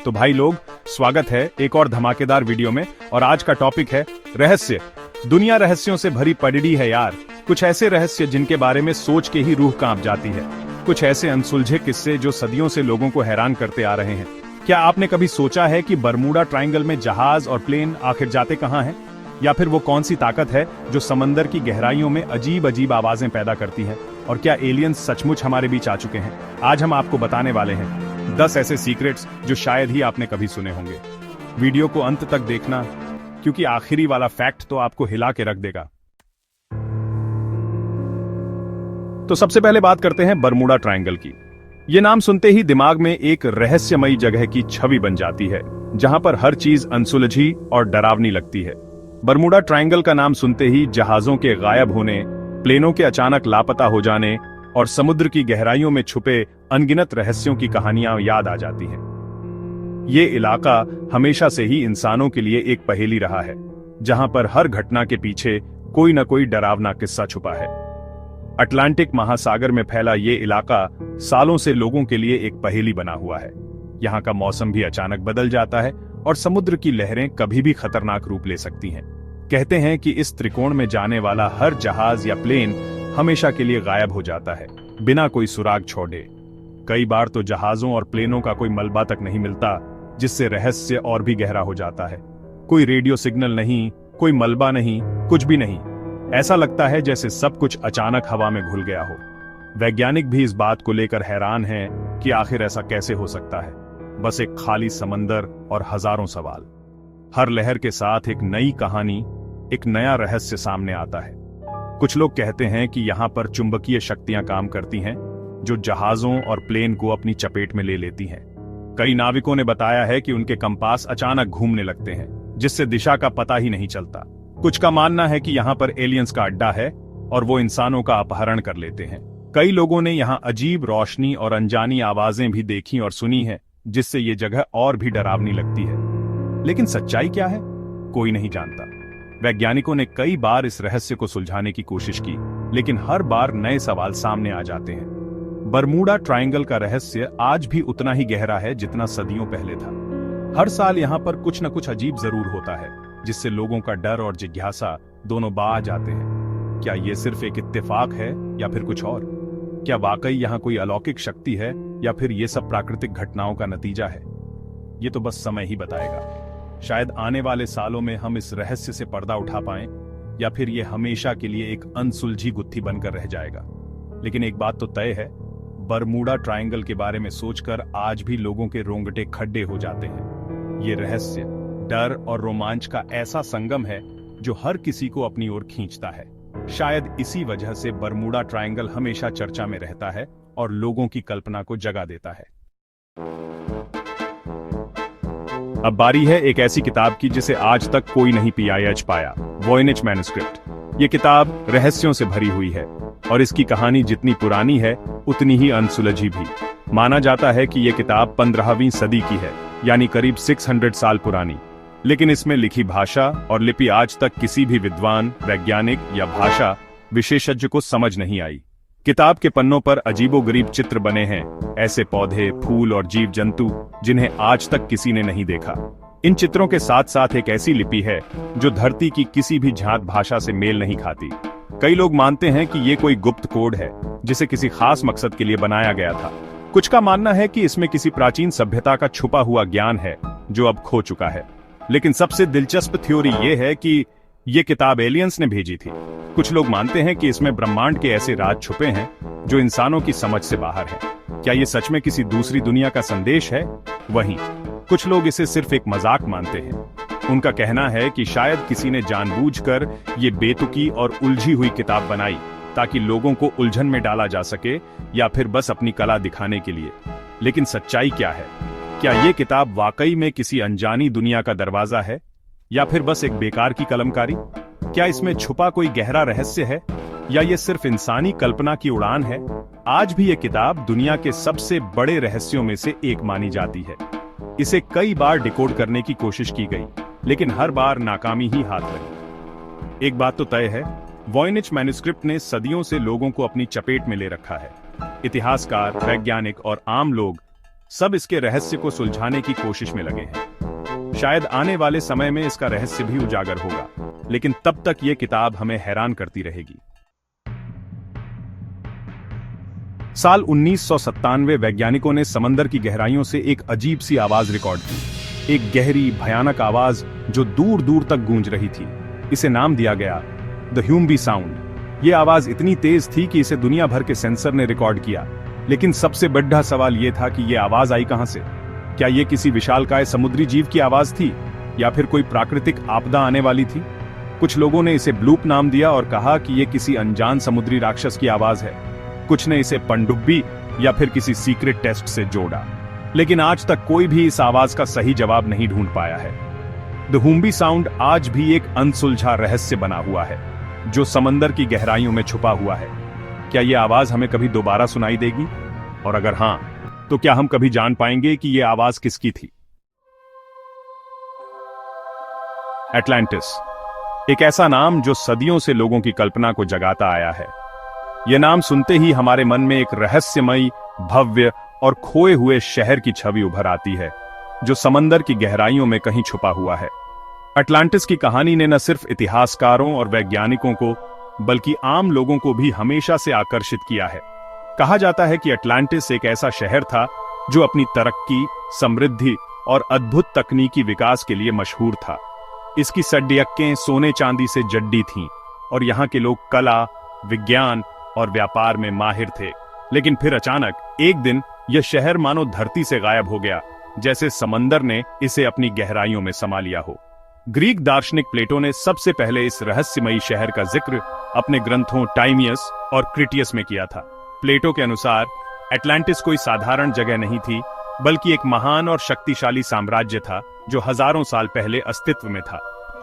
तो भाई लोग, स्वागत है एक और धमाकेदार वीडियो में। और आज का टॉपिक है रहस्य। दुनिया रहस्यों से भरी पड़ी है यार। कुछ ऐसे रहस्य जिनके बारे में सोच के ही रूह कांप जाती है। कुछ ऐसे अनसुलझे किस्से जो सदियों से लोगों को हैरान करते आ रहे हैं। क्या आपने कभी सोचा है कि बरमूडा ट्रायंगल में जहाज और प्लेन आखिर जाते कहां हैं? या फिर वो कौन सी ताकत है जो समंदर की गहराइयों में अजीब अजीब आवाजें पैदा करती है? और क्या एलियंस सचमुच हमारे बीच आ चुके हैं? आज हम आपको बताने वाले हैं 10 ऐसे सीक्रेट्स जो शायद ही आपने कभी सुने होंगे। वीडियो को अंत तक देखना, क्योंकि आखिरी वाला फैक्ट तो आपको हिला के रख देगा। तो सबसे पहले बात करते हैं बरमूडा ट्रायंगल की। ये नाम सुनते ही दिमाग में एक रहस्यमयी जगह की छवि बन जाती है, जहां पर हर चीज अनसुलझी और डरावनी लगती है। बरमूडा ट्रायंगल का नाम सुनते ही जहाजों के गायब होने, प्लेनों के अचानक लापता हो जाने और समुद्र की गहराइयों में छुपे अनगिनत रहस्यों की कहानियां याद आ जाती हैं। ये इलाका हमेशा से ही इंसानों के लिए एक पहेली रहा है, जहां पर हर घटना के पीछे कोई न कोई डरावना किस्सा छुपा है। अटलांटिक महासागर में फैला ये इलाका सालों से लोगों के लिए एक पहेली बना हुआ है। यहाँ का मौसम भी अचानक बदल जाता है और समुद्र की लहरें कभी भी खतरनाक रूप ले सकती हैं। कहते हैं कि इस त्रिकोण में जाने वाला हर जहाज या प्लेन हमेशा के लिए गायब हो जाता है, बिना कोई सुराग छोड़े। कई बार तो जहाजों और प्लेनों का कोई मलबा तक नहीं मिलता, जिससे रहस्य और भी गहरा हो जाता है। कोई रेडियो सिग्नल नहीं, कोई मलबा नहीं, कुछ भी नहीं। ऐसा लगता है जैसे सब कुछ अचानक हवा में घुल गया हो। वैज्ञानिक भी इस बात को लेकर हैरान हैं कि आखिर ऐसा कैसे हो सकता है। बस एक खाली समंदर और हजारों सवाल। हर लहर के साथ एक नई कहानी, एक नया रहस्य सामने आता है। कुछ लोग कहते हैं कि यहाँ पर चुंबकीय शक्तियां काम करती हैं, जो जहाजों और प्लेन को अपनी चपेट में ले लेती हैं। कई नाविकों ने बताया है कि उनके कंपास अचानक घूमने लगते हैं, जिससे दिशा का पता ही नहीं चलता। कुछ का मानना है कि यहाँ पर एलियंस का अड्डा है और वो इंसानों का अपहरण कर लेते हैं। कई लोगों ने यहाँ अजीब रोशनी और अनजानी आवाजें भी देखी और सुनी है, जिससे ये जगह और भी डरावनी लगती है। लेकिन सच्चाई क्या है, कोई नहीं जानता। वैज्ञानिकों ने कई बार इस रहस्य को सुलझाने की कोशिश की, लेकिन हर बार नए सवाल सामने आ जाते हैं। बरमूडा ट्रायंगल का रहस्य आज भी उतना ही गहरा है जितना सदियों पहले था। हर साल यहाँ पर कुछ न कुछ अजीब जरूर होता है, जिससे लोगों का डर और जिज्ञासा दोनों बाह जाते हैं। क्या ये सिर्फ एक इत्तेफाक है या फिर कुछ और? क्या वाकई यहाँ कोई अलौकिक शक्ति है या फिर ये सब प्राकृतिक घटनाओं का नतीजा है? ये तो बस समय ही बताएगा। शायद आने वाले सालों में हम इस रहस्य से पर्दा उठा पाएं, या फिर ये हमेशा के लिए एक अनसुलझी गुत्थी बनकर रह जाएगा। लेकिन एक बात तो तय है, बरमूडा ट्रायंगल के बारे में सोचकर आज भी लोगों के रोंगटे खड्डे हो जाते हैं। ये रहस्य डर और रोमांच का ऐसा संगम है जो हर किसी को अपनी ओर खींचता है। शायद इसी वजह से बरमूडा ट्रायंगल हमेशा चर्चा में रहता है और लोगों की कल्पना को जगा देता है। अब बारी है एक ऐसी किताब की जिसे आज तक कोई नहीं पीआईएच पाया, वॉयनिच मैन्युस्क्रिप्ट। ये किताब रहस्यों से भरी हुई है और इसकी कहानी जितनी पुरानी है उतनी ही अनसुलझी भी। माना जाता है कि ये किताब 15वीं सदी की है, यानी करीब 600 साल पुरानी। लेकिन इसमें लिखी भाषा और लिपि आज तक किसी भी विद्वान, वैज्ञानिक या भाषा विशेषज्ञ को समझ नहीं आई। किताब के पन्नों पर अजीबोगरीब चित्र बने हैं, ऐसे पौधे, फूल और जीव जंतु जिन्हें आज तक किसी ने नहीं देखा। इन चित्रों के साथ साथ एक ऐसी लिपि है जो धरती की किसी भी जात भाषा से मेल नहीं खाती। कई लोग मानते हैं कि ये कोई गुप्त कोड है, जिसे किसी खास मकसद के लिए बनाया गया था। कुछ का मानना है कि इसमें किसी प्राचीन सभ्यता का छुपा हुआ ज्ञान है जो अब खो चुका है। लेकिन सबसे दिलचस्प थ्योरी ये है कि ये किताब एलियंस ने भेजी थी। कुछ लोग मानते हैं कि इसमें ब्रह्मांड के ऐसे राज छुपे हैं जो इंसानों की समझ से बाहर हैं। क्या ये सच में किसी दूसरी दुनिया का संदेश है? वहीं कुछ लोग इसे सिर्फ एक मजाक मानते हैं। उनका कहना है कि शायद किसी ने जानबूझकर ये बेतुकी और उलझी हुई किताब बनाई ताकि लोगों को उलझन में डाला जा सके, या फिर बस अपनी कला दिखाने के लिए। लेकिन सच्चाई क्या है? क्या ये किताब वाकई में किसी अनजानी दुनिया का दरवाजा है, या फिर बस एक बेकार की कलमकारी? क्या इसमें छुपा कोई गहरा रहस्य है, या ये सिर्फ इंसानी कल्पना की उड़ान है? आज भी ये किताब दुनिया के सबसे बड़े रहस्यों में से एक मानी जाती है। इसे कई बार डिकोड करने की कोशिश की गई, लेकिन हर बार नाकामी ही हाथ लगी। एक बात तो तय है, वॉयनिच मैन्युस्क्रिप्ट ने सदियों से लोगों को अपनी चपेट में ले रखा है। इतिहासकार, वैज्ञानिक और आम लोग सब इसके रहस्य को सुलझाने की कोशिश में लगे हैं। शायद आने वाले समय में इसका रहस्य भी उजागर होगा, लेकिन तब तक ये किताब हमें हैरान करती रहेगी। साल 1997 वैज्ञानिकों ने समंदर की गहराइयों से एक अजीब सी आवाज रिकॉर्ड की। एक गहरी भयानक आवाज जो दूर दूर तक गूंज रही थी। इसे नाम दिया गया द ह्यूम्बी साउंड। ये आवाज इतनी तेज थी कि इसे दुनिया भर के सेंसर ने रिकॉर्ड किया। लेकिन सबसे बड़ा सवाल यह था कि यह आवाज आई कहां से? क्या यह किसी विशालकाय समुद्री जीव की आवाज थी या फिर कोई प्राकृतिक आपदा आने वाली थी? कुछ लोगों ने इसे ब्लूप नाम दिया और कहा कि यह किसी अनजान समुद्री राक्षस की आवाज है। कुछ ने इसे पनडुब्बी या फिर किसी सीक्रेट टेस्ट से जोड़ा। लेकिन आज तक कोई भी इस आवाज का सही जवाब नहीं ढूंढ पाया है। द ह्यूम्बी साउंड आज भी एक अनसुलझा रहस्य बना हुआ है, जो समंदर की गहराइयों में छुपा हुआ है। क्या यह आवाज हमें कभी दोबारा सुनाई देगी? और अगर हां, तो क्या हम कभी जान पाएंगे कि यह आवाज किसकी थी? एटलांटिस, एक ऐसा नाम जो सदियों से लोगों की कल्पना को जगाता आया है। यह नाम सुनते ही हमारे मन में एक रहस्यमयी, भव्य और खोए हुए शहर की छवि उभर आती है, जो समंदर की गहराइयों में कहीं छुपा हुआ है। अटलांटिस की कहानी ने न सिर्फ इतिहासकारों और वैज्ञानिकों को, बल्कि आम लोगों को भी हमेशा से आकर्षित किया है। कहा जाता है कि अटलांटिस एक ऐसा शहर था जो अपनी तरक्की, समृद्धि और अद्भुत तकनीकी विकास के लिए मशहूर था। इसकी सड़कें सोने चांदी से जड्डी थीं और यहाँ के लोग कला, विज्ञान और व्यापार में माहिर थे। लेकिन फिर अचानक एक दिन यह शहर मानो धरती से गायब हो गया, जैसे समंदर ने इसे अपनी गहराइयों में समा लिया हो। ग्रीक दार्शनिक प्लेटो ने सबसे पहले इस रहस्यमयी शहर का जिक्र अपने ग्रंथों टाइमियस और क्रिटियस में किया था। प्लेटो के अनुसार एटलांटिस कोई साधारण जगह नहीं थी, बल्कि एक महान और शक्तिशाली साम्राज्य था जो हजारों साल पहले अस्तित्व में था।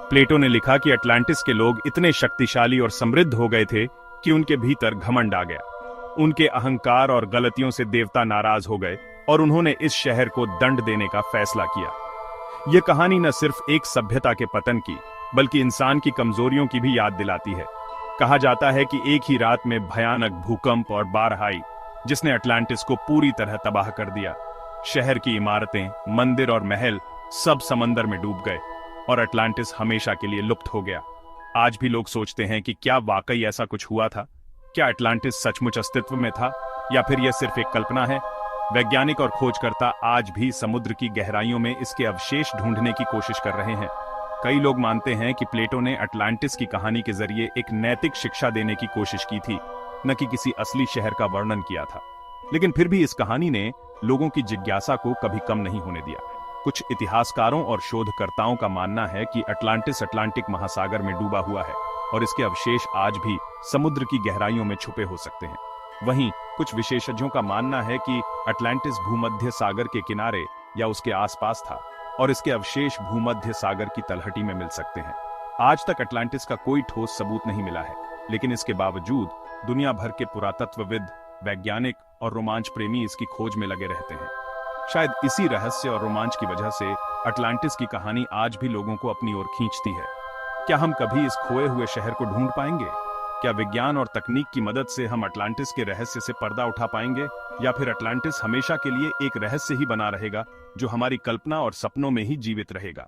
प्लेटो ने लिखा कि अटलांटिस के लोग इतने शक्तिशाली और समृद्ध हो गए थे कि उनके भीतर घमंड आ गया। उनके अहंकार और गलतियों से देवता नाराज हो गए और उन्होंने इस शहर को दंड देने का फैसला किया। यह कहानी न सिर्फ एक सभ्यता के पतन की, बल्कि इंसान की कमजोरियों की भी याद दिलाती है। कहा जाता है कि एक ही रात में भयानक भूकंप और बाढ़ आई, जिसने अटलांटिस को पूरी तरह तबाह कर दिया। शहर की इमारतें, मंदिर और महल सब समंदर में डूब गए और अटलांटिस हमेशा के लिए लुप्त हो गया। आज भी लोग सोचते हैं कि क्या वाकई ऐसा कुछ हुआ था? क्या अटलांटिस सचमुच अस्तित्व में था या फिर यह सिर्फ एक कल्पना है? वैज्ञानिक और खोजकर्ता आज भी समुद्र की गहराइयों में इसके अवशेष ढूंढने की कोशिश कर रहे हैं। कई लोग मानते हैं कि प्लेटो ने अटलांटिस की कहानी के जरिए एक नैतिक शिक्षा देने की कोशिश की थी, न कि किसी असली शहर का वर्णन किया था। लेकिन फिर भी इस कहानी ने लोगों की जिज्ञासा को कभी कम नहीं होने दिया। कुछ इतिहासकारों और शोधकर्ताओं का मानना है कि अटलांटिस अटलांटिक महासागर में डूबा हुआ है और इसके अवशेष आज भी समुद्र की गहराइयों में छुपे हो सकते हैं। वहीं कुछ विशेषज्ञों का मानना है कि अटलांटिस भूमध्य सागर के किनारे या उसके आसपास था और इसके अवशेष भूमध्य सागर की तलहटी में मिल सकते हैं। आज तक अटलांटिस का कोई ठोस सबूत नहीं मिला है, लेकिन इसके बावजूद दुनिया भर के पुरातत्वविद, वैज्ञानिक और रोमांच प्रेमी इसकी खोज में लगे रहते हैं। शायद इसी रहस्य और रोमांच की वजह से अटलांटिस की कहानी आज भी लोगों को अपनी ओर खींचती है। क्या हम कभी इस खोए हुए शहर को ढूंढ पाएंगे? क्या विज्ञान और तकनीक की मदद से हम अटलांटिस के रहस्य से पर्दा उठा पाएंगे, या फिर अटलांटिस हमेशा के लिए एक रहस्य ही बना रहेगा जो हमारी कल्पना और सपनों में ही जीवित रहेगा?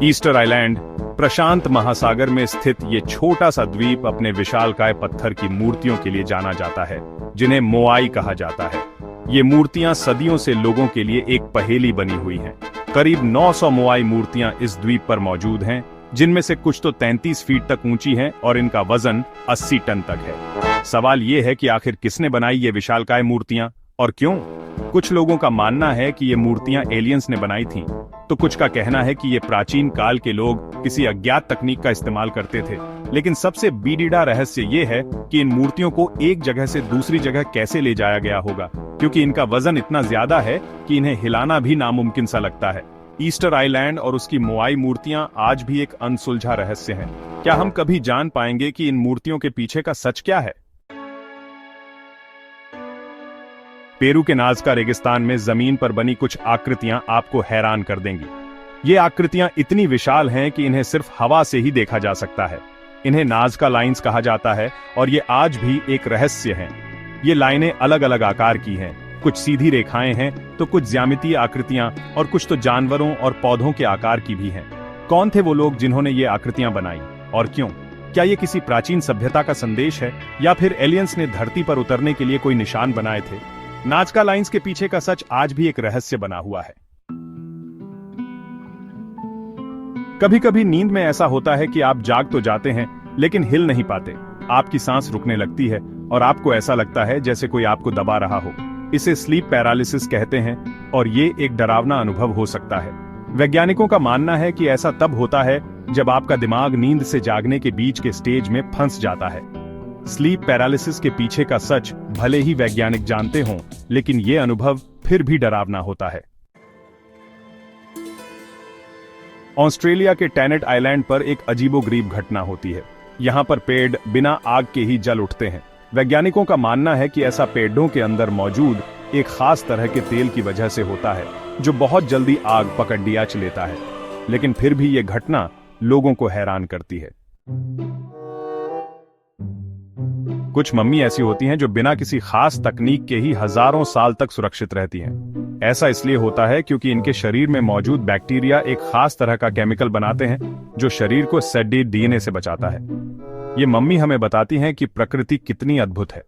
ईस्टर आइलैंड, प्रशांत महासागर में स्थित ये छोटा सा द्वीप अपने विशालकाय पत्थर की मूर्तियों के लिए जाना जाता है, जिन्हें मोआई कहा जाता है। ये मूर्तियां सदियों से लोगों के लिए एक पहेली बनी हुई हैं। करीब 900 मोआई मूर्तियां इस द्वीप पर मौजूद हैं, जिनमें से कुछ तो 33 फीट तक ऊंची हैं और इनका वजन 80 टन तक है। सवाल ये है कि आखिर किसने बनाई ये विशालकाय मूर्तियां और क्यों? कुछ लोगों का मानना है कि ये मूर्तियां एलियंस ने बनाई थीं, तो कुछ का कहना है कि ये प्राचीन काल के लोग किसी अज्ञात तकनीक का इस्तेमाल करते थे। लेकिन सबसे बीडीडा रहस्य ये है कि इन मूर्तियों को एक जगह से दूसरी जगह कैसे ले जाया गया होगा, क्योंकि इनका वजन इतना ज्यादा है कि इन्हें हिलाना भी नामुमकिन सा लगता है। ईस्टर आइलैंड और उसकी मोआई मूर्तियां आज भी एक अनसुलझा रहस्य हैं। क्या हम कभी जान पाएंगे कि इन मूर्तियों के पीछे का सच क्या है? पेरू के नाज़का रेगिस्तान में जमीन पर बनी कुछ आकृतियां आपको हैरान कर देंगी। ये आकृतियां इतनी विशाल हैं कि इन्हें सिर्फ हवा से ही देखा जा सकता है। इन्हें नाज़का लाइंस कहा जाता है और ये आज भी एक रहस्य हैं। ये लाइनें अलग अलग आकार की हैं, कुछ सीधी रेखाएं हैं तो कुछ ज्यामितीय आकृतियां और कुछ तो जानवरों और पौधों के आकार की भी हैं। कौन थे वो लोग जिन्होंने ये आकृतियां बनाई और क्यों? क्या ये किसी प्राचीन सभ्यता का संदेश है या फिर एलियंस ने धरती पर उतरने के लिए कोई निशान बनाए थे? नाजका लाइंस के पीछे का सच आज भी एक रहस्य बना हुआ है। कभी कभी नींद में ऐसा होता है कि आप जाग तो जाते हैं लेकिन हिल नहीं पाते। आपकी सांस रुकने लगती है और आपको ऐसा लगता है जैसे कोई आपको दबा रहा हो। इसे स्लीप पैरालिसिस कहते हैं और ये एक डरावना अनुभव हो सकता है। वैज्ञानिकों का मानना है कि ऐसा तब होता है जब आपका दिमाग नींद से जागने के बीच के स्टेज में फंस जाता है। स्लीप पैरालिसिस के पीछे का सच भले ही वैज्ञानिक जानते हों, लेकिन ये अनुभव फिर भी डरावना होता है। ऑस्ट्रेलिया के टैनेट आइलैंड पर एक अजीबोगरीब घटना होती है। यहाँ पर पेड़ बिना आग के ही जल उठते हैं। वैज्ञानिकों का मानना है कि ऐसा पेड़ों के अंदर मौजूद एक खास तरह के तेल की वजह से होता है, जो बहुत जल्दी आग पकड़ लेता है। लेकिन फिर भी ये घटना लोगों को हैरान करती है। कुछ मम्मी ऐसी होती हैं जो बिना किसी खास तकनीक के ही हजारों साल तक सुरक्षित रहती हैं। ऐसा इसलिए होता है क्योंकि इनके शरीर में मौजूद बैक्टीरिया एक खास तरह का केमिकल बनाते हैं जो शरीर को सेडेड डीएनए से बचाता है। ये मम्मी हमें बताती हैं कि प्रकृति कितनी अद्भुत है।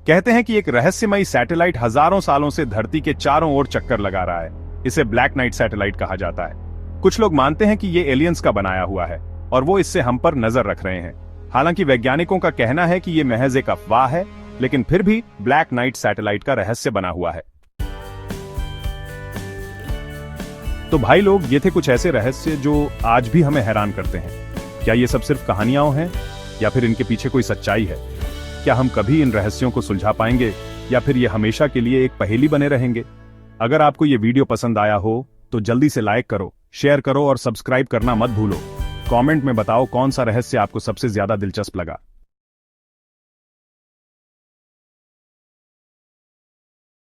कहते हैं कि एक रहस्यमयी सैटेलाइट हजारों सालों से धरती के चारों ओर चक्कर लगा रहा है। इसे ब्लैक नाइट सैटेलाइट कहा जाता है। कुछ लोग मानते हैं कि ये एलियंस का बनाया हुआ है और वो इससे हम पर नजर रख रहे हैं। हालांकि वैज्ञानिकों का कहना है कि ये महज एक अफवाह है, लेकिन फिर भी ब्लैक नाइट सैटेलाइट का रहस्य बना हुआ है। तो भाई लोग, ये थे कुछ ऐसे रहस्य जो आज भी हमें हैरान करते हैं। क्या ये सब सिर्फ कहानियां हैं या फिर इनके पीछे कोई सच्चाई है? क्या हम कभी इन रहस्यों को सुलझा पाएंगे या फिर ये हमेशा के लिए एक पहेली बने रहेंगे? अगर आपको ये वीडियो पसंद आया हो तो जल्दी से लाइक करो, शेयर करो और सब्सक्राइब करना मत भूलो। कमेंट में बताओ कौन सा रहस्य आपको सबसे ज्यादा दिलचस्प लगा।